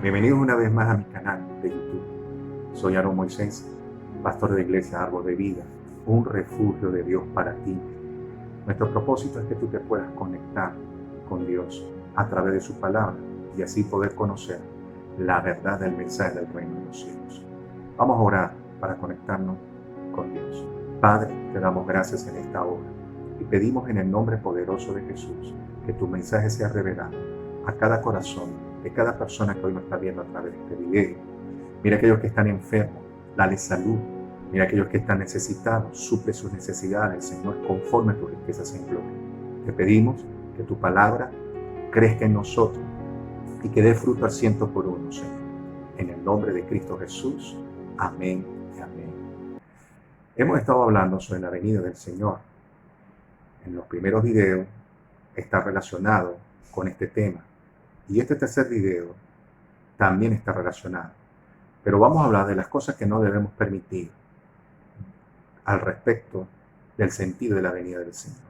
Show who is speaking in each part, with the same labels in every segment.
Speaker 1: Bienvenidos una vez más a mi canal de YouTube. Soy Aaron Moisés, pastor de Iglesia Árbol de Vida, un refugio de Dios para ti. Nuestro propósito es que tú te puedas conectar con Dios a través de su palabra y así poder conocer la verdad del mensaje del reino de los cielos. Vamos a orar para conectarnos con Dios. Padre, te damos gracias en esta hora y pedimos en el nombre poderoso de Jesús que tu mensaje sea revelado a cada corazón de cada persona que hoy nos está viendo a través de este video. Mira aquellos que están enfermos, dale salud. Mira aquellos que están necesitados, suple sus necesidades, Señor, conforme a tus riquezas en gloria. Te pedimos que tu palabra crezca en nosotros y que dé fruto al 100 por 1, Señor. En el nombre de Cristo Jesús. Amén y amén. Hemos estado hablando sobre la venida del Señor. En los primeros videos está relacionado con este tema. Y este tercer video también está relacionado. Pero vamos a hablar de las cosas que no debemos permitir al respecto del sentido de la venida del Señor.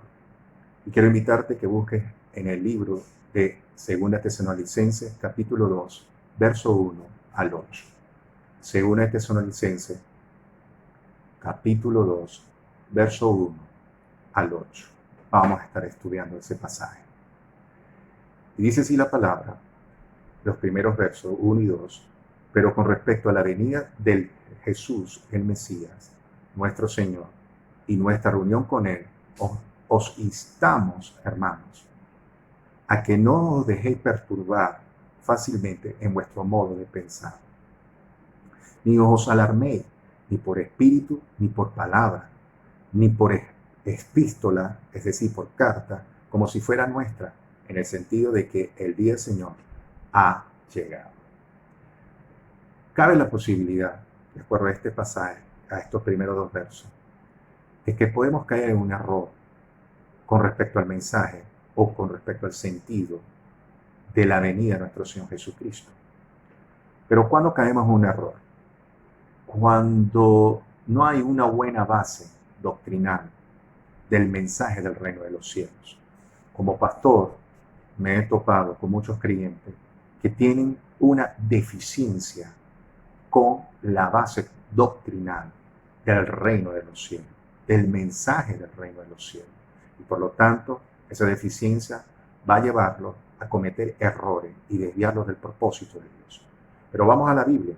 Speaker 1: Y quiero invitarte que busques en el libro de 2 Tesalonicenses, capítulo 2, verso 1 al 8. 2 Tesalonicenses, capítulo 2, verso 1 al 8. Vamos a estar estudiando ese pasaje. Y dice así la palabra, los primeros versos 1 y 2, pero con respecto a la venida del Jesús, el Mesías, nuestro Señor, y nuestra reunión con Él, os instamos, hermanos, a que no os dejéis perturbar fácilmente en vuestro modo de pensar, ni os alarméis, ni por espíritu, ni por palabra, ni por epístola, es decir, por carta, como si fuera nuestra, en el sentido de que el día del Señor ha llegado. Cabe la posibilidad, de acuerdo a este pasaje, a estos primeros dos versos, de que podemos caer en un error con respecto al mensaje o con respecto al sentido de la venida de nuestro Señor Jesucristo. Pero ¿cuándo caemos en un error? Cuando no hay una buena base doctrinal del mensaje del reino de los cielos. Como pastor, me he topado con muchos creyentes que tienen una deficiencia con la base doctrinal del reino de los cielos, del mensaje del reino de los cielos. Y por lo tanto, esa deficiencia va a llevarlo a cometer errores y desviarlos del propósito de Dios. Pero vamos a la Biblia.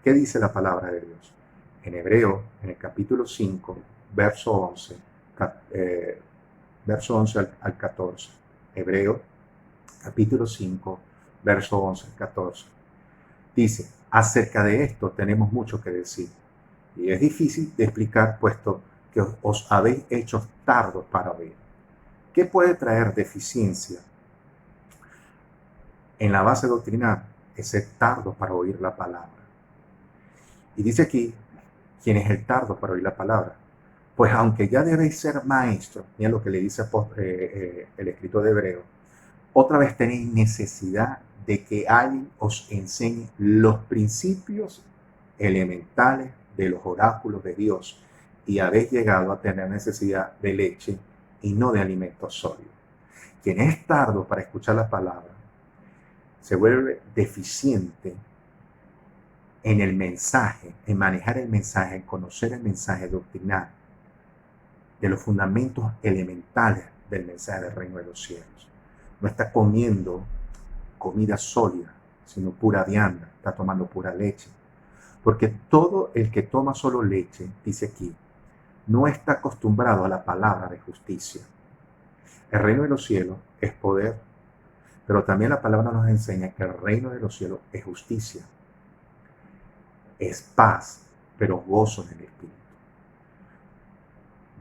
Speaker 1: ¿Qué dice la palabra de Dios? En Hebreo, en el capítulo 5, verso 11, verso 11 al 14. Hebreo, capítulo 5, verso 11 al 14. Dice, acerca de esto tenemos mucho que decir. Y es difícil de explicar, puesto que os habéis hecho tardos para oír. ¿Qué puede traer deficiencia en la base doctrinal? Es ser tardo para oír la palabra. Y dice aquí, ¿quién es el tardo para oír la palabra? Pues aunque ya debéis ser maestros, mira lo que le dice el escritor de Hebreo, otra vez tenéis necesidad de que alguien os enseñe los principios elementales de los oráculos de Dios y habéis llegado a tener necesidad de leche y no de alimento sólido. Quien es tardo para escuchar la palabra se vuelve deficiente en el mensaje, en manejar el mensaje, en conocer el mensaje doctrinal de los fundamentos elementales del mensaje del reino de los cielos. No está comiendo comida sólida, sino pura vianda, está tomando pura leche. Porque todo el que toma solo leche, dice aquí, no está acostumbrado a la palabra de justicia. El reino de los cielos es poder, pero también la palabra nos enseña que el reino de los cielos es justicia, es paz, pero gozo en el Espíritu.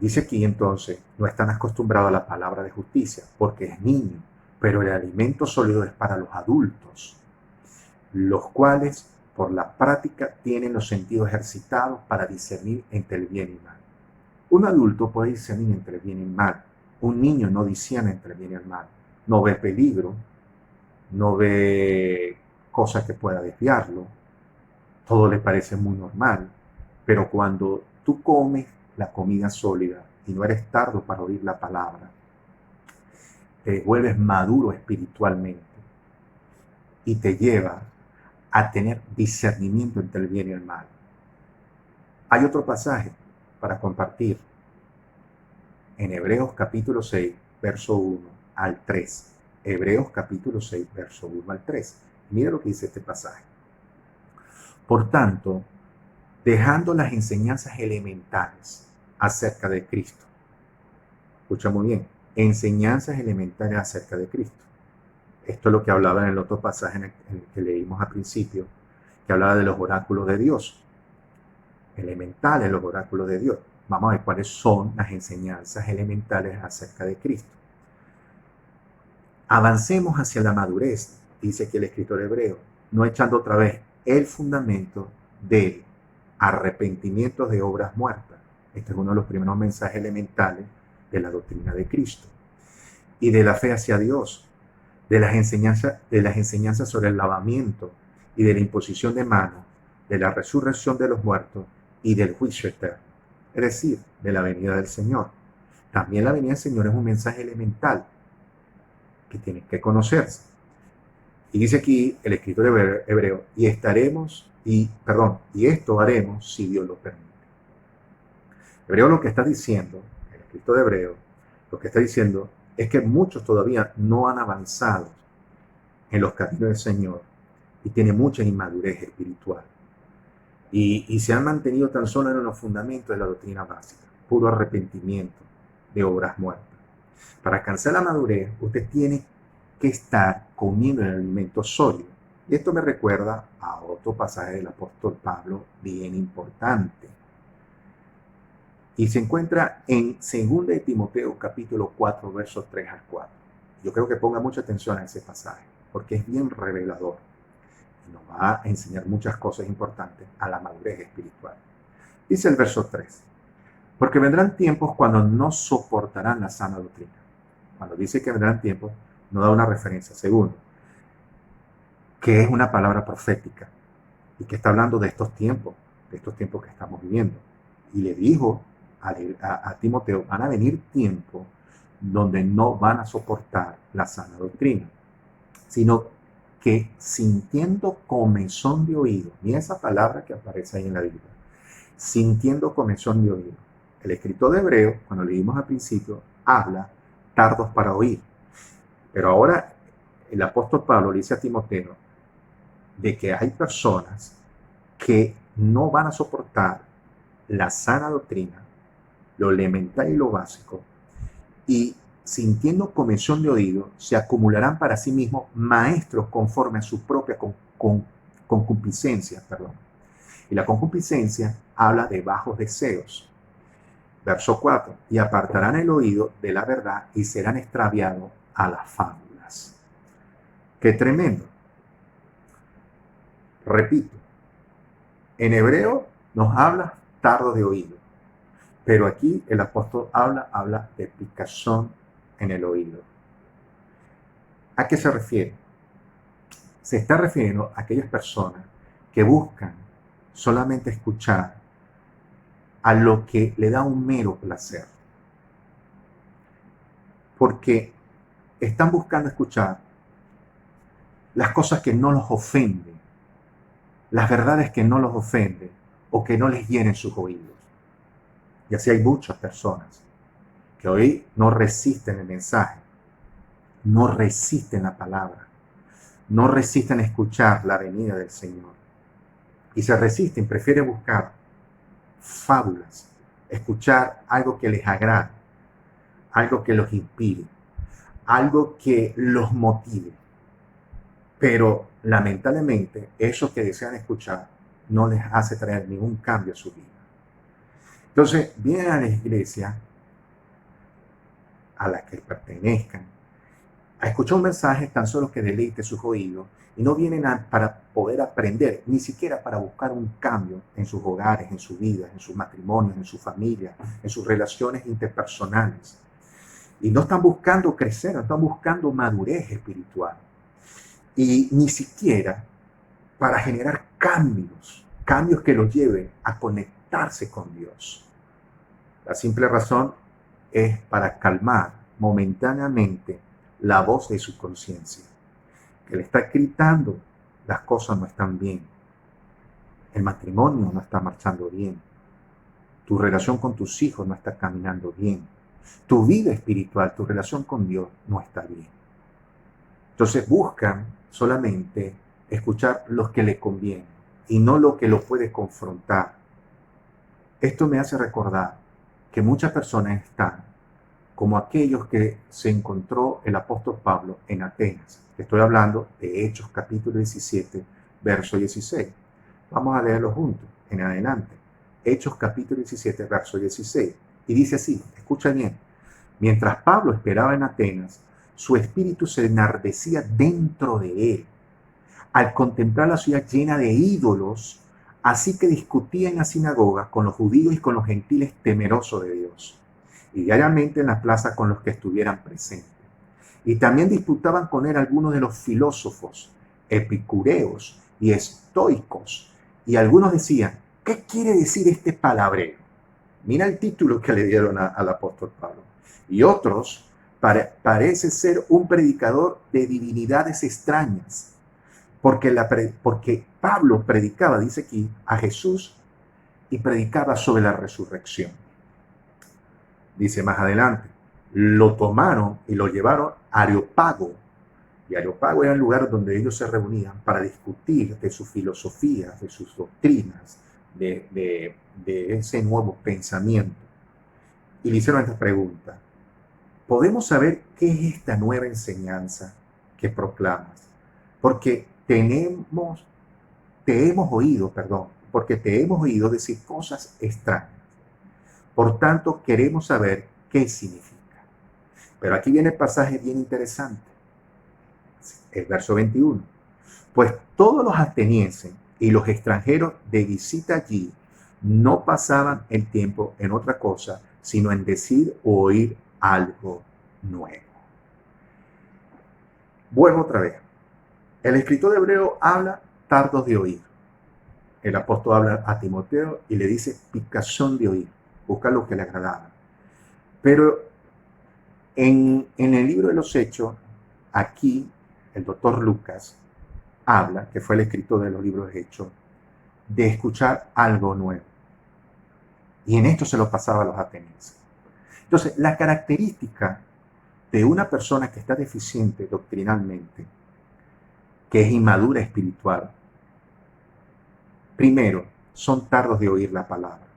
Speaker 1: Dice aquí entonces, no están acostumbrados a la palabra de justicia, porque es niño, pero el alimento sólido es para los adultos, los cuales por la práctica tienen los sentidos ejercitados para discernir entre el bien y mal. Un adulto puede discernir entre el bien y el mal. Un niño no discierne entre el bien y el mal. No ve peligro, no ve cosas que pueda desviarlo. Todo le parece muy normal. Pero cuando tú comes la comida sólida y no eres tardo para oír la palabra, te vuelves maduro espiritualmente y te lleva a tener discernimiento entre el bien y el mal. Hay otro pasaje para compartir en Hebreos capítulo 6, verso 1 al 3. Hebreos capítulo 6, verso 1 al 3. Mira lo que dice este pasaje. Por tanto, dejando las enseñanzas elementales acerca de Cristo. Escucha muy bien, enseñanzas elementales acerca de Cristo. Esto es lo que hablaba en el otro pasaje en el que leímos al principio, que hablaba de los oráculos de Dios. Elementales los oráculos de Dios. Vamos a ver cuáles son las enseñanzas elementales acerca de Cristo. Avancemos hacia la madurez, dice aquí el escritor hebreo, no echando otra vez el fundamento del arrepentimiento de obras muertas. Este es uno de los primeros mensajes elementales de la doctrina de Cristo. Y de la fe hacia Dios, de las enseñanzas sobre el lavamiento y de la imposición de manos, de la resurrección de los muertos y del juicio eterno. Es decir, de la venida del Señor. También la venida del Señor es un mensaje elemental que tiene que conocerse. Y dice aquí el escritor hebreo, y esto haremos si Dios lo permite. Hebreo lo que está diciendo, el escritor de Hebreo, lo que está diciendo es que muchos todavía no han avanzado en los caminos del Señor y tienen mucha inmadurez espiritual. Y se han mantenido tan solo en los fundamentos de la doctrina básica, puro arrepentimiento de obras muertas. Para alcanzar la madurez, usted tiene que estar comiendo el alimento sólido. Y esto me recuerda a otro pasaje del apóstol Pablo bien importante. Y se encuentra en 2 de Timoteo capítulo 4, versos 3 al 4. Yo creo que ponga mucha atención a ese pasaje, porque es bien revelador. Y nos va a enseñar muchas cosas importantes a la madurez espiritual. Dice el verso 3. Porque vendrán tiempos cuando no soportarán la sana doctrina. Cuando dice que vendrán tiempos, no da una referencia. Segundo, que es una palabra profética y que está hablando de estos tiempos que estamos viviendo. Y le dijo a Timoteo, van a venir tiempos donde no van a soportar la sana doctrina, sino que sintiendo comezón de oído, y esa palabra que aparece ahí en la Biblia, sintiendo comezón de oído. El escritor de Hebreo, cuando leímos al principio, habla tardos para oír. Pero ahora el apóstol Pablo le dice a Timoteo de que hay personas que no van a soportar la sana doctrina, lo elemental y lo básico, y sintiendo comezón de oído, se acumularán para sí mismos maestros conforme a su propia concupiscencia. Y la concupiscencia habla de bajos deseos. Verso 4, y apartarán el oído de la verdad y serán extraviados a las fábulas. ¡Qué tremendo! Repito, en hebreo nos habla tardo de oído, pero aquí el apóstol habla de picazón en el oído. ¿A qué se refiere? Se está refiriendo a aquellas personas que buscan solamente escuchar a lo que le da un mero placer. Porque están buscando escuchar las cosas que no los ofenden, las verdades que no los ofenden o que no les hieren sus oídos. Y así hay muchas personas que hoy no resisten el mensaje, no resisten la palabra, no resisten escuchar la venida del Señor. Y se resisten, prefieren buscar fábulas, escuchar algo que les agrade, algo que los inspire, algo que los motive. Pero lamentablemente eso que desean escuchar no les hace traer ningún cambio a su vida. Entonces vienen a la iglesia a la que pertenezcan a escuchar un mensaje tan solo que deleite sus oídos y no vienen para poder aprender, ni siquiera para buscar un cambio en sus hogares, en su vida, en sus matrimonios, en su familia, en sus relaciones interpersonales. Y no están buscando crecer, no están buscando madurez espiritual. Y ni siquiera para generar cambios que los lleven a conectarse con Dios. La simple razón es para calmar momentáneamente la voz de su conciencia, que le está gritando las cosas no están bien. El matrimonio no está marchando bien. Tu relación con tus hijos no está caminando bien. Tu vida espiritual, tu relación con Dios no está bien. Entonces buscan solamente escuchar lo que le conviene y no lo que lo puede confrontar. Esto me hace recordar que muchas personas están como aquellos que se encontró el apóstol Pablo en Atenas. Estoy hablando de Hechos capítulo 17, verso 16. Vamos a leerlo juntos en adelante. Hechos capítulo 17, verso 16. Y dice así, escucha bien. Mientras Pablo esperaba en Atenas, su espíritu se enardecía dentro de él al contemplar la ciudad llena de ídolos, así que discutía en la sinagoga con los judíos y con los gentiles temerosos de Dios, y diariamente en la plaza con los que estuvieran presentes. Y también disputaban con él algunos de los filósofos, epicureos y estoicos, y algunos decían, ¿qué quiere decir este palabrero? Mira el título que le dieron al apóstol Pablo. Y otros, parece ser un predicador de divinidades extrañas, porque Pablo predicaba, dice aquí, a Jesús y predicaba sobre la resurrección. Dice más adelante, lo tomaron y lo llevaron a Areópago. Y Areópago era el lugar donde ellos se reunían para discutir de sus filosofías, de sus doctrinas, de ese nuevo pensamiento. Y le hicieron esta pregunta: ¿podemos saber qué es esta nueva enseñanza que proclamas? Porque te hemos oído decir cosas extrañas. Por tanto, queremos saber qué significa. Pero aquí viene el pasaje bien interesante. El verso 21. Pues todos los atenienses y los extranjeros de visita allí no pasaban el tiempo en otra cosa, sino en decir o oír algo nuevo. Vuelvo otra vez. El escritor hebreo habla tardos de oír. El apóstol habla a Timoteo y le dice picazón de oír. Busca lo que le agradaba. Pero en el libro de los Hechos, aquí el doctor Lucas habla, que fue el escritor de los libros de Hechos, de escuchar algo nuevo. Y en esto se lo pasaba a los atenienses. Entonces, la característica de una persona que está deficiente doctrinalmente, que es inmadura espiritual, primero, son tardos de oír la palabra.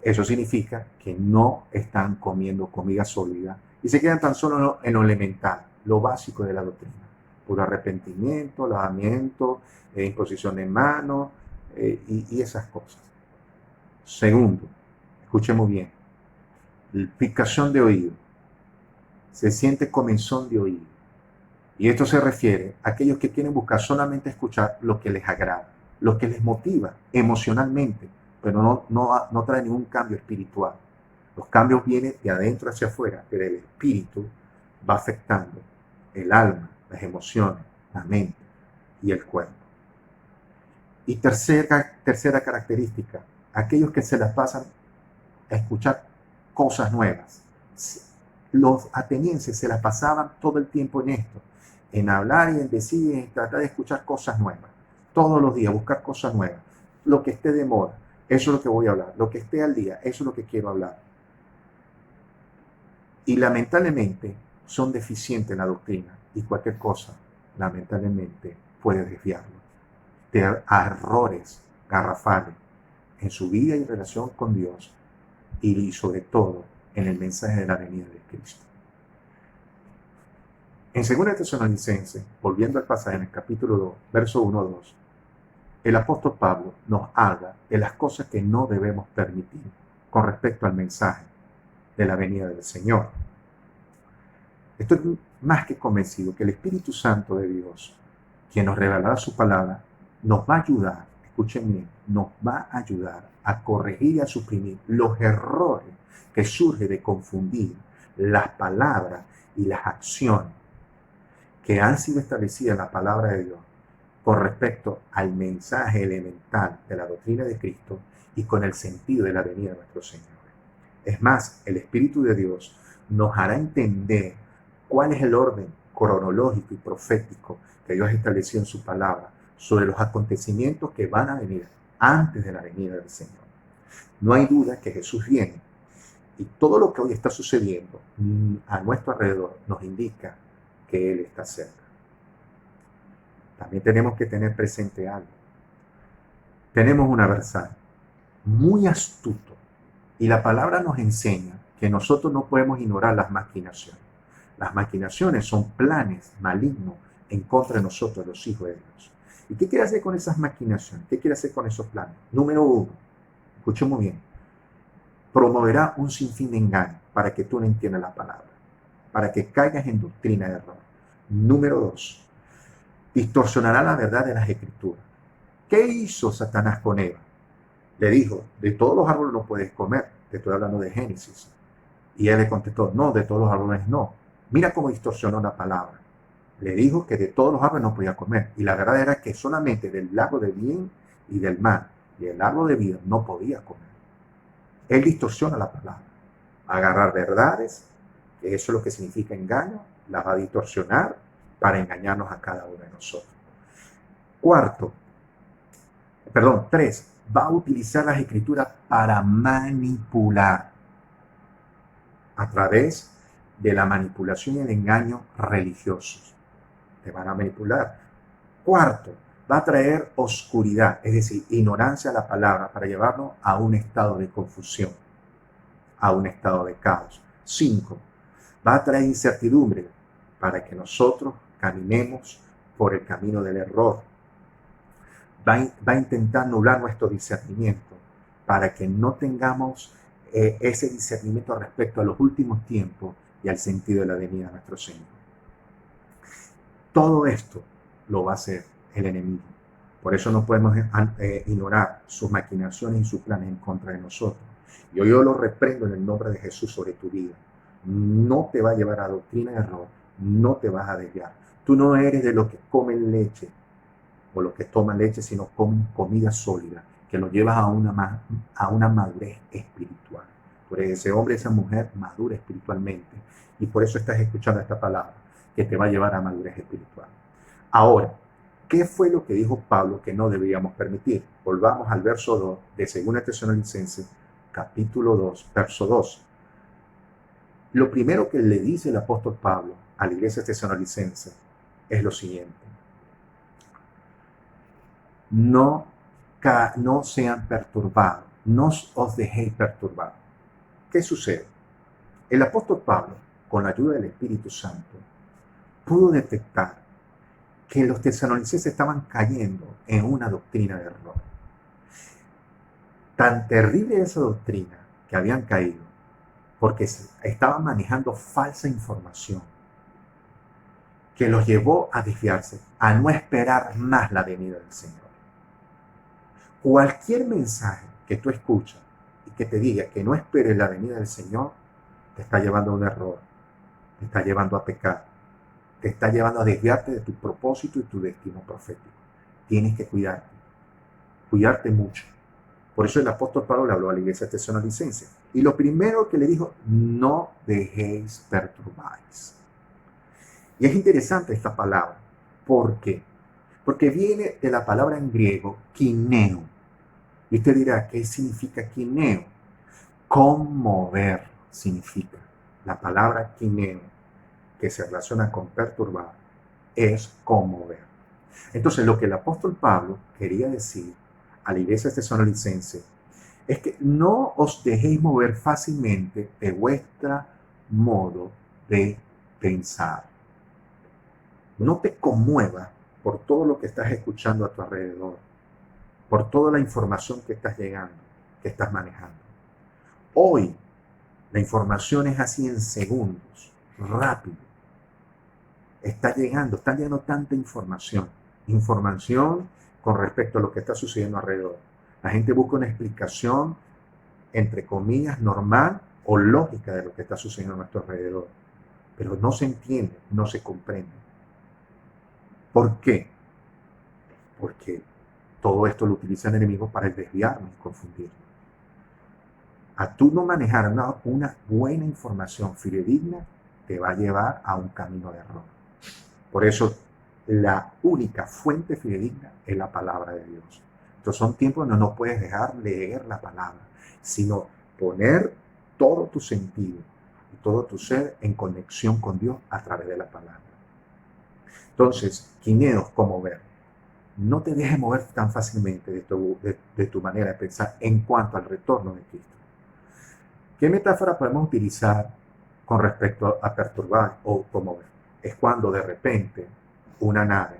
Speaker 1: Eso significa que no están comiendo comida sólida y se quedan tan solo en lo elemental, lo básico de la doctrina. Puro arrepentimiento, lavamiento, imposición de manos y esas cosas. Segundo, escuchemos bien, picazón de oído. Se siente comezón de oído. Y esto se refiere a aquellos que quieren buscar solamente escuchar lo que les agrada, lo que les motiva emocionalmente, pero no trae ningún cambio espiritual. Los cambios vienen de adentro hacia afuera, pero el espíritu va afectando el alma, las emociones, la mente y el cuerpo. Y tercera característica, aquellos que se las pasan a escuchar cosas nuevas. Los atenienses se las pasaban todo el tiempo en esto, en hablar y en decir y en tratar de escuchar cosas nuevas. Todos los días buscar cosas nuevas. Lo que esté de moda, eso es lo que voy a hablar. Lo que esté al día, eso es lo que quiero hablar. Y lamentablemente son deficientes en la doctrina y cualquier cosa, lamentablemente, puede desviarlos de errores garrafales en su vida y relación con Dios y sobre todo en el mensaje de la venida de Cristo. En 2 Tesalonicenses, volviendo al pasaje en el capítulo 2, verso 1-2, el apóstol Pablo nos habla de las cosas que no debemos permitir con respecto al mensaje de la venida del Señor. Estoy más que convencido que el Espíritu Santo de Dios, quien nos revelará su palabra, nos va a ayudar, escuchen bien, nos va a ayudar a corregir y a suprimir los errores que surgen de confundir las palabras y las acciones que han sido establecidas en la palabra de Dios con respecto al mensaje elemental de la doctrina de Cristo y con el sentido de la venida de nuestro Señor. Es más, el Espíritu de Dios nos hará entender cuál es el orden cronológico y profético que Dios estableció en su palabra sobre los acontecimientos que van a venir antes de la venida del Señor. No hay duda que Jesús viene y todo lo que hoy está sucediendo a nuestro alrededor nos indica que Él está cerca. También tenemos que tener presente algo. Tenemos un adversario muy astuto y la palabra nos enseña que nosotros no podemos ignorar las maquinaciones. Las maquinaciones son planes malignos en contra de nosotros, los hijos de Dios. ¿Y qué quiere hacer con esas maquinaciones? ¿Qué quiere hacer con esos planes? Número uno, escuchemos bien, promoverá un sinfín de engaños para que tú no entiendas la palabra, para que caigas en doctrina de error. Número dos, distorsionará la verdad de las Escrituras. ¿Qué hizo Satanás con Eva? Le dijo, de todos los árboles no puedes comer. Te estoy hablando de Génesis. Y él le contestó, no, de todos los árboles no. Mira cómo distorsionó la palabra. Le dijo que de todos los árboles no podía comer. Y la verdad era que solamente del árbol del bien y del mal y el árbol de vida no podía comer. Él distorsiona la palabra. Agarrar verdades, que eso es lo que significa engaño, las va a distorsionar para engañarnos a cada uno de nosotros. Tres, va a utilizar las Escrituras para manipular a través de la manipulación y el engaño religiosos. Te van a manipular. Cuarto, va a traer oscuridad, es decir, ignorancia a la palabra para llevarnos a un estado de confusión, a un estado de caos. 5, va a traer incertidumbre para que nosotros caminemos por el camino del error. Va a intentar nublar nuestro discernimiento para que no tengamos ese discernimiento respecto a los últimos tiempos y al sentido de la venida de nuestro Señor. Todo esto lo va a hacer el enemigo. Por eso no podemos ignorar sus maquinaciones y sus planes en contra de nosotros. Y hoy yo lo reprendo en el nombre de Jesús sobre tu vida. No te va a llevar a doctrina de error, no te vas a desviar. Tú no eres de los que comen leche o los que toman leche, sino comen comida sólida, que lo llevas a una madurez espiritual. Tú eres ese hombre, esa mujer madura espiritualmente. Y por eso estás escuchando esta palabra, que te va a llevar a madurez espiritual. Ahora, ¿qué fue lo que dijo Pablo que no deberíamos permitir? Volvamos al verso 2 de 2 Tesalonicenses, capítulo 2, verso 2. Lo primero que le dice el apóstol Pablo a la iglesia tesalonicense es lo siguiente. No sean perturbados, no os dejéis perturbar. ¿Qué sucede? El apóstol Pablo, con la ayuda del Espíritu Santo, pudo detectar que los tesalonicenses estaban cayendo en una doctrina de error. Tan terrible esa doctrina que habían caído, porque estaban manejando falsa información, que los llevó a desviarse, a no esperar más la venida del Señor. Cualquier mensaje que tú escuchas y que te diga que no esperes la venida del Señor, te está llevando a un error, te está llevando a pecar, te está llevando a desviarte de tu propósito y tu destino profético. Tienes que cuidarte mucho. Por eso el apóstol Pablo le habló a la iglesia tesalonicense. Y lo primero que le dijo, no dejéis perturbáis. Y es interesante esta palabra. ¿Por qué? Porque viene de la palabra en griego, kineo. Y usted dirá, ¿qué significa kineo? Conmover significa. La palabra kineo, que se relaciona con perturbar, es conmover. Entonces, lo que el apóstol Pablo quería decir a la iglesia tesalonicense es que no os dejéis mover fácilmente de vuestro modo de pensar. No te conmuevas por todo lo que estás escuchando a tu alrededor, por toda la información que estás llegando, que estás manejando. Hoy la información es así en segundos, rápido. Están llegando tanta información con respecto a lo que está sucediendo alrededor. La gente busca una explicación, entre comillas, normal o lógica de lo que está sucediendo a nuestro alrededor, pero no se entiende, no se comprende. ¿Por qué? Porque todo esto lo utiliza el enemigo para desviarnos y confundirnos. A tú no manejar una buena información fidedigna, te va a llevar a un camino de error. Por eso la única fuente fidedigna es la palabra de Dios. Entonces son tiempos donde no puedes dejar leer la palabra, sino poner todo tu sentido y todo tu ser en conexión con Dios a través de la palabra. Entonces, quineos, ¿cómo ver? No te dejes mover tan fácilmente de tu manera de pensar en cuanto al retorno de Cristo. ¿Qué metáfora podemos utilizar con respecto a perturbar o conmover? Es cuando de repente una nave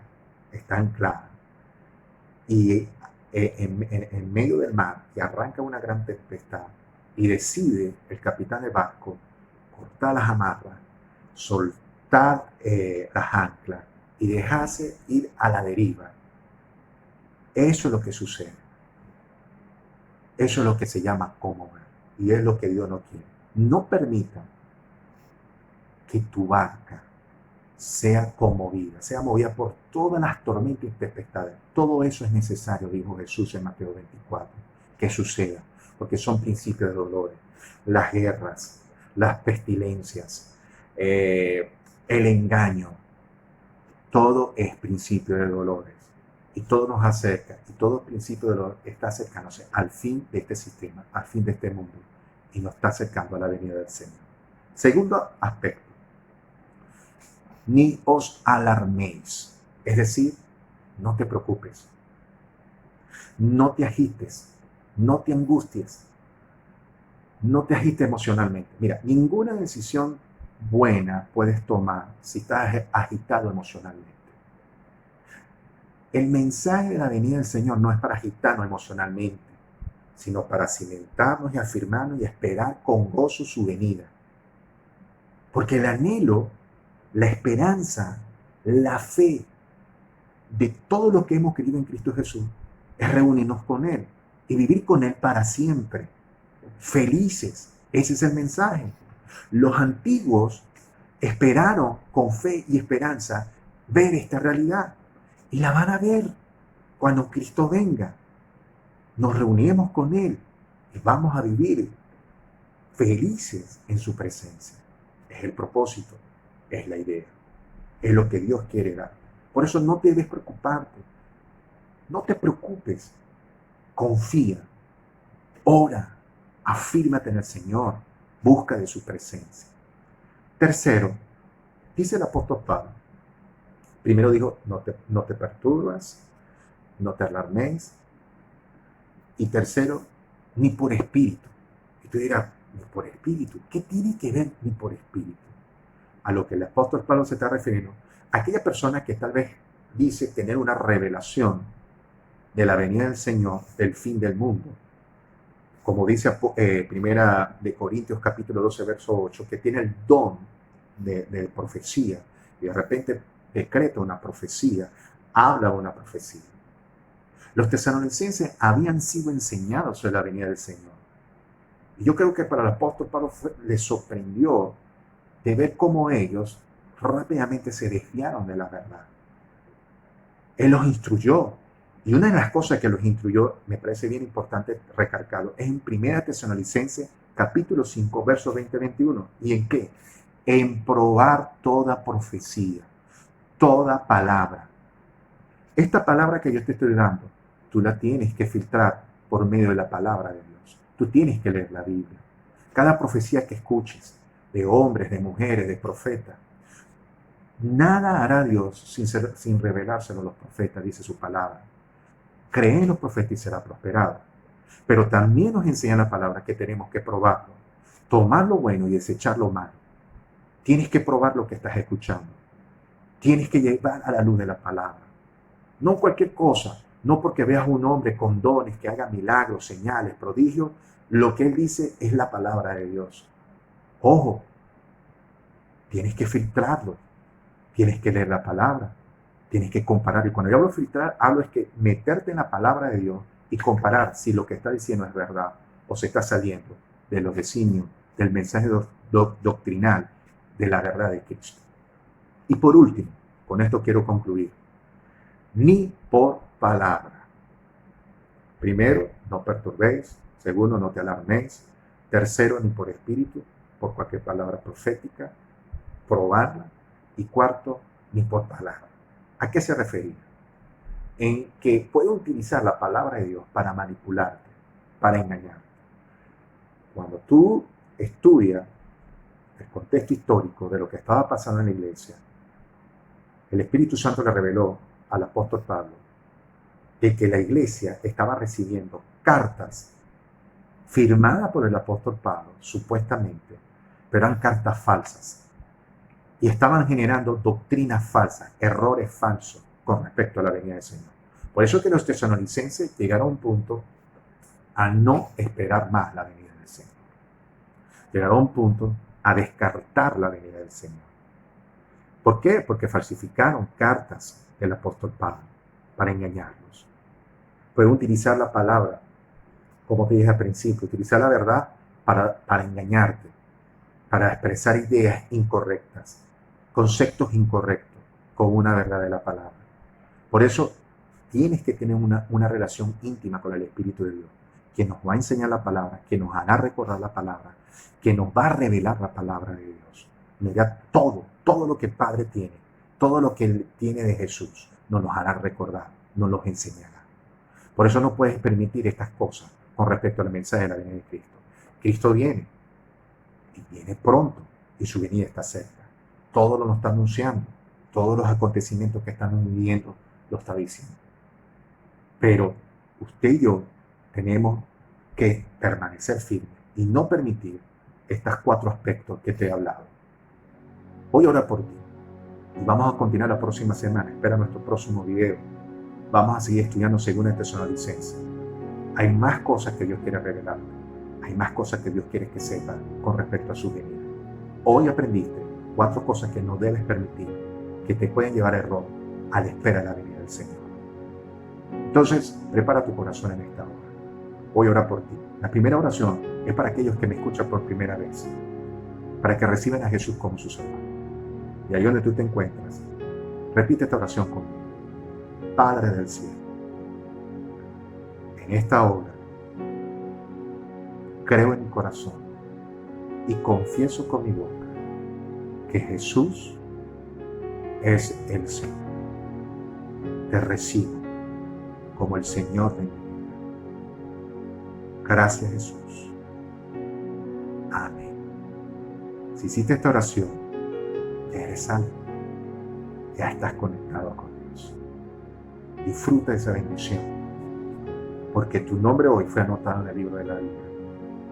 Speaker 1: está anclada y en medio del mar y arranca una gran tempestad y decide el capitán de barco cortar las amarras, soltar las anclas y dejarse ir a la deriva. Eso es lo que sucede. Eso es lo que se llama conmover. Y es lo que Dios no quiere. No permita que tu barca sea conmovida, sea movida por todas las tormentas y tempestades. Todo eso es necesario, dijo Jesús en Mateo 24, que suceda, porque son principios de dolores. Las guerras, las pestilencias, el engaño, todo es principio de dolores. Y todo nos acerca, y todo principio de dolor está acercándose al fin de este sistema, al fin de este mundo, y nos está acercando a la venida del Señor. Segundo aspecto, ni os alarméis, es decir, no te preocupes, no te agites, no te angusties, no te agites emocionalmente. Mira, ninguna decisión buena puedes tomar si estás agitado emocionalmente. El mensaje de la venida del Señor no es para agitarnos emocionalmente, sino para cimentarnos y afirmarnos y esperar con gozo su venida. Porque el anhelo, la esperanza, la fe de todo lo que hemos creído en Cristo Jesús es reunirnos con Él y vivir con Él para siempre, felices. Ese es el mensaje. Los antiguos esperaron con fe y esperanza ver esta realidad y la van a ver cuando Cristo venga. Nos reunimos con Él y vamos a vivir felices en su presencia. Es el propósito, es la idea, es lo que Dios quiere dar. Por eso no debes preocuparte, no te preocupes, confía, ora, afírmate en el Señor, busca de su presencia. Tercero, dice el apóstol Pablo, primero dijo, no te perturbas, no te alarméis, y tercero, ni por espíritu. Y tú dirás, ni por espíritu, ¿qué tiene que ver ni por espíritu? A lo que el apóstol Pablo se está refiriendo, aquella persona que tal vez dice tener una revelación de la venida del Señor, del fin del mundo, como dice Primera de Corintios capítulo 12, verso 8, que tiene el don de profecía, y de repente decreta una profecía, habla una profecía. Los tesalonicenses habían sido enseñados sobre la venida del Señor. Y yo creo que para el apóstol Pablo les sorprendió de ver cómo ellos rápidamente se desviaron de la verdad. Él los instruyó. Y una de las cosas que los instruyó, me parece bien importante recalcarlo, es en 1 Tesalonicenses capítulo 5, versos 20-21. ¿Y en qué? En probar toda profecía, toda palabra. Esta palabra que yo te estoy dando, tú la tienes que filtrar por medio de la palabra de Dios. Tú tienes que leer la Biblia. Cada profecía que escuches, de hombres, de mujeres, de profetas, nada hará Dios sin revelárselo a los profetas, dice su palabra. Cree en los profetas y será prosperado. Pero también nos enseña la palabra que tenemos que probarlo, tomar lo bueno y desechar lo malo. Tienes que probar lo que estás escuchando. Tienes que llevar a la luz de la palabra. No cualquier cosa, no porque veas un hombre con dones que haga milagros, señales, prodigios. Lo que él dice es la palabra de Dios. Ojo, tienes que filtrarlo. Tienes que leer la palabra. Tienes que comparar. Y cuando yo hablo de filtrar, hablo es que meterte en la palabra de Dios y comparar si lo que está diciendo es verdad o se está saliendo de los designios, del mensaje doctrinal, de la verdad de Cristo. Y por último, con esto quiero concluir, ni por palabra. Primero, no perturbéis. Segundo, no te alarméis. Tercero, ni por espíritu, por cualquier palabra profética, probarla. Y cuarto, ni por palabra. ¿A qué se refería? En que puede utilizar la palabra de Dios para manipularte, para engañarte. Cuando tú estudias el contexto histórico de lo que estaba pasando en la iglesia, el Espíritu Santo le reveló al apóstol Pablo de que la iglesia estaba recibiendo cartas firmadas por el apóstol Pablo, supuestamente, pero eran cartas falsas. Y estaban generando doctrinas falsas, errores falsos con respecto a la venida del Señor. Por eso que los tesalonicenses llegaron a un punto a no esperar más la venida del Señor. Llegaron a un punto a descartar la venida del Señor. ¿Por qué? Porque falsificaron cartas del apóstol Pablo para engañarlos. Pueden utilizar la palabra, como te dije al principio, utilizar la verdad para engañarte, para expresar ideas incorrectas, conceptos incorrectos con una verdad de la palabra. Por eso tienes que tener una relación íntima con el Espíritu de Dios, que nos va a enseñar la palabra, que nos hará recordar la palabra, que nos va a revelar la palabra de Dios. Mira, todo lo que el Padre tiene, todo lo que Él tiene de Jesús, nos los hará recordar, nos los enseñará. Por eso no puedes permitir estas cosas con respecto al mensaje de la venida de Cristo. Cristo viene, y viene pronto, y su venida está cerca. Todo lo está anunciando, todos los acontecimientos que están viviendo lo está diciendo. Pero usted y yo tenemos que permanecer firmes y no permitir estos 4 aspectos que te he hablado. Voy a orar por ti y vamos a continuar la próxima semana. Espera nuestro próximo video. Vamos a seguir estudiando según el Tesalonicenses. Hay más cosas que Dios quiere revelarte. Hay más cosas que Dios quiere que sepas con respecto a su venida. Hoy aprendiste 4 cosas que no debes permitir, que te pueden llevar a error a la espera de la venida del Señor. Entonces, prepara tu corazón en esta hora. Voy a orar por ti. La primera oración es para aquellos que me escuchan por primera vez, para que reciban a Jesús como su Salvador. Y ahí donde tú te encuentras, repite esta oración conmigo. Padre del cielo, en esta hora, creo en mi corazón y confieso con mi boca que Jesús es el Señor. Te recibo como el Señor de mi vida. Gracias, Jesús. Amén. Si hiciste esta oración, ya eres salvo. Ya estás conectado con Dios. Disfruta de esa bendición, porque tu nombre hoy fue anotado en el libro de la vida.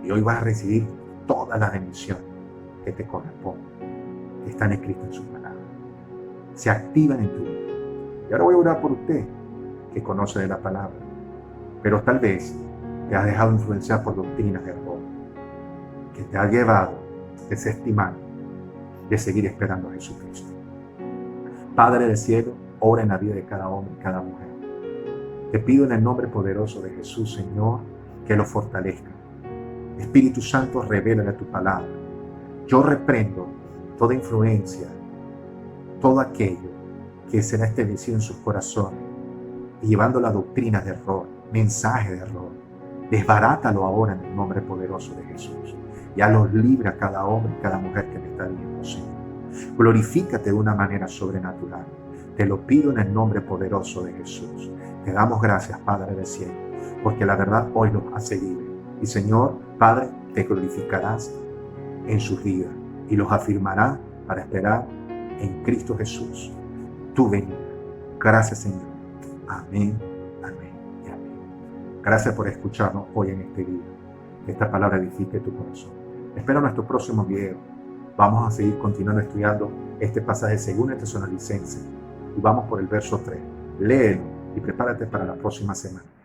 Speaker 1: Y hoy vas a recibir todas las bendiciones que te corresponden, que están escritas en su palabra. Se activan en tu vida. Y ahora voy a orar por usted, que conoce de la palabra, pero tal vez te has dejado influenciar por doctrinas de error, que te ha llevado a desestimar de seguir esperando a Jesucristo. Padre del cielo, obra en la vida de cada hombre y cada mujer. Te pido en el nombre poderoso de Jesús, Señor, que lo fortalezca. Espíritu Santo, revélale tu palabra. Yo reprendo toda influencia, todo aquello que será establecido en sus corazones, y llevando la doctrina de error, mensaje de error. Desbarátalo ahora en el nombre poderoso de Jesús. Ya los libra cada hombre y cada mujer que me está viendo, Señor. Glorifícate de una manera sobrenatural. Te lo pido en el nombre poderoso de Jesús. Te damos gracias, Padre del cielo, porque la verdad hoy nos hace libre. Y Señor, Padre, te glorificarás en sus vidas y los afirmará para esperar en Cristo Jesús tu venida. Gracias, Señor. Amén, amén y amén. Gracias por escucharnos hoy en este día. Que esta palabra edifique tu corazón. Espero nuestro próximo video. Vamos a seguir continuando estudiando este pasaje según el Tesalonicenses. Y vamos por el verso 3. Léelo y prepárate para la próxima semana.